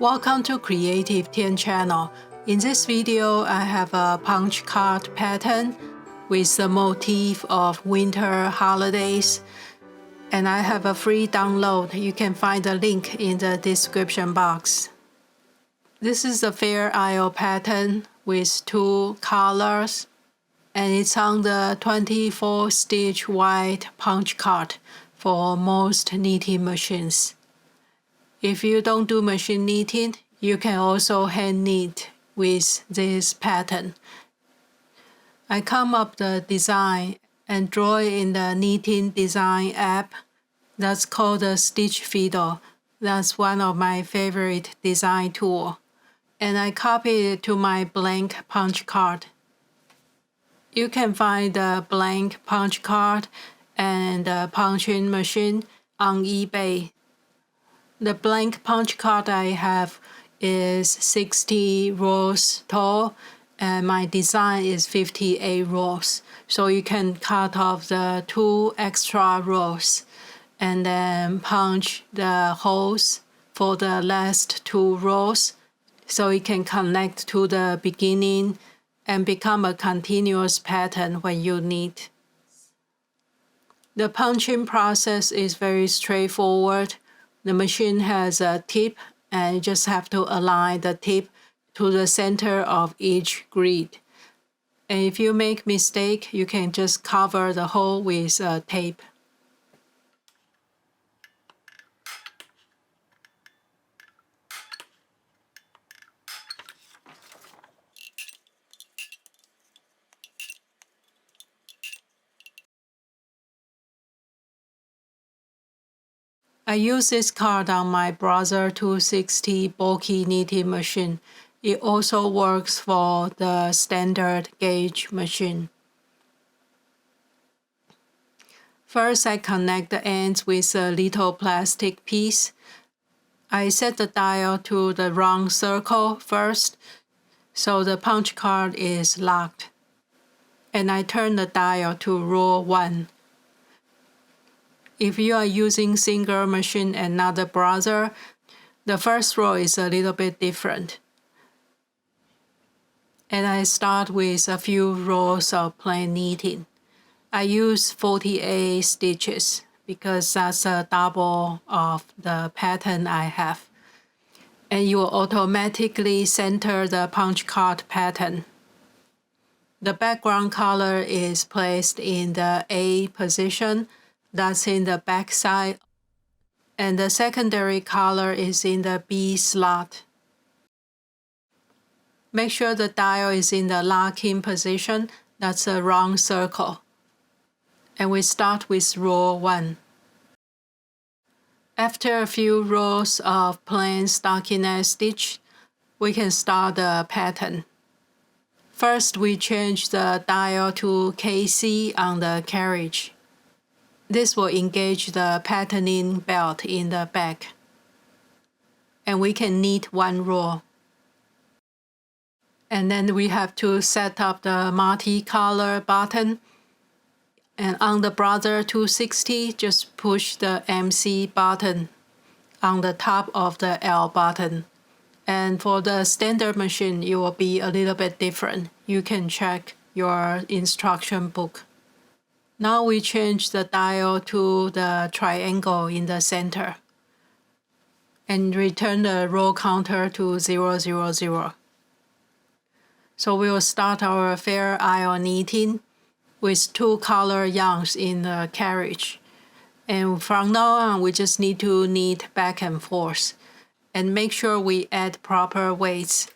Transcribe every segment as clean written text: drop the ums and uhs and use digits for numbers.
Welcome to Creative Tien channel. In this video, I have a punch card pattern with the motif of winter holidays. And I have a free download. You can find the link in the description box. This is a Fair Isle pattern with 2 colors. And it's on the 24 stitch wide punch card for most knitting machines. If you don't do machine knitting, you can also hand knit with this pattern. I come up the design and draw it in the knitting design app. That's called the Stitch Fiddle. That's one of my favorite design tool. And I copied it to my blank punch card. You can find the blank punch card and the punching machine on eBay. The blank punch card I have is 60 rows tall, and my design is 58 rows. So you can cut off the 2 extra rows and then punch the holes for the last 2 rows so it can connect to the beginning and become a continuous pattern when you knit. The punching process is very straightforward. The machine has a tip, and you just have to align the tip to the center of each grid. And if you make mistake, you can just cover the hole with tape. I use this card on my Brother 260 bulky knitting machine. It also works for the standard gauge machine. First, I connect the ends with a little plastic piece. I set the dial to the round circle first, so the punch card is locked. And I turn the dial to row 1. If you are using single machine and not a Brother, the first row is a little bit different. And I start with a few rows of plain knitting. I use 48 stitches because that's a double of the pattern I have. And you will automatically center the punch card pattern. The background color is placed in the A position. That's in the back side, and the secondary color is in the B slot. Make sure the dial is in the locking position. That's a round circle. And we start with row 1. After a few rows of plain stockinette stitch, we can start the pattern. First, we change the dial to KC on the carriage. This will engage the patterning belt in the back. And we can knit 1 row. And then we have to set up the multi-color button. And on the Brother 260, just push the MC button on the top of the L button. And for the standard machine, it will be a little bit different. You can check your instruction book. Now we change the dial to the triangle in the center and return the row counter to 000. So we will start our Fair Isle knitting with 2 color yarns in the carriage. And from now on, we just need to knit back and forth and make sure we add proper weights.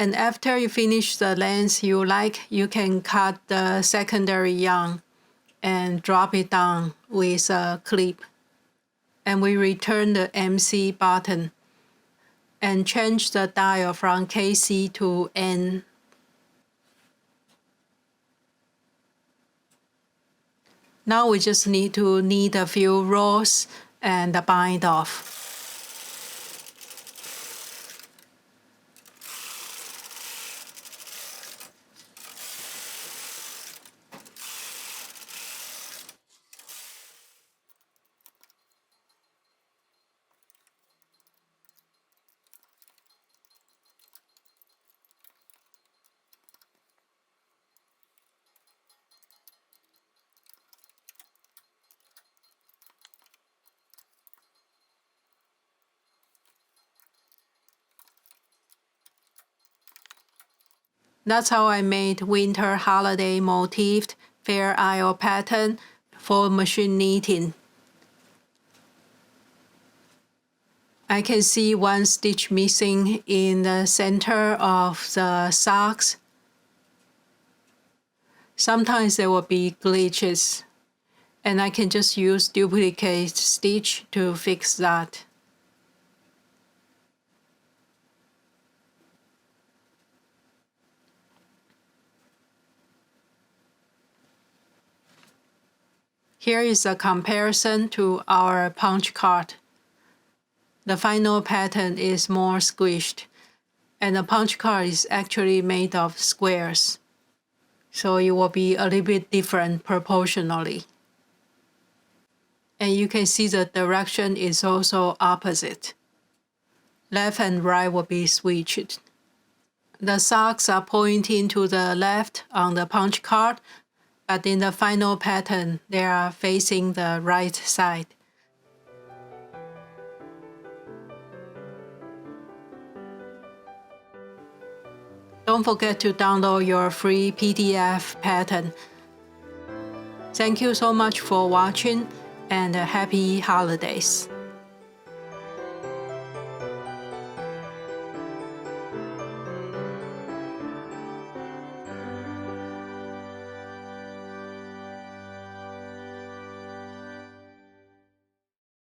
And after you finish the length you like, you can cut the secondary yarn and drop it down with a clip. And we return the MC button and change the dial from KC to N. Now we just need to knit a few rows and bind off. That's how I made winter holiday motif Fair Isle pattern for machine knitting. I can see one stitch missing in the center of the socks. Sometimes there will be glitches, and I can just use duplicate stitch to fix that. Here is a comparison to our punch card. The final pattern is more squished, and the punch card is actually made of squares, so it will be a little bit different proportionally. And you can see the direction is also opposite. Left and right will be switched. The socks are pointing to the left on the punch card, but in the final pattern, they are facing the right side. Don't forget to download your free PDF pattern. Thank you so much for watching, and happy holidays.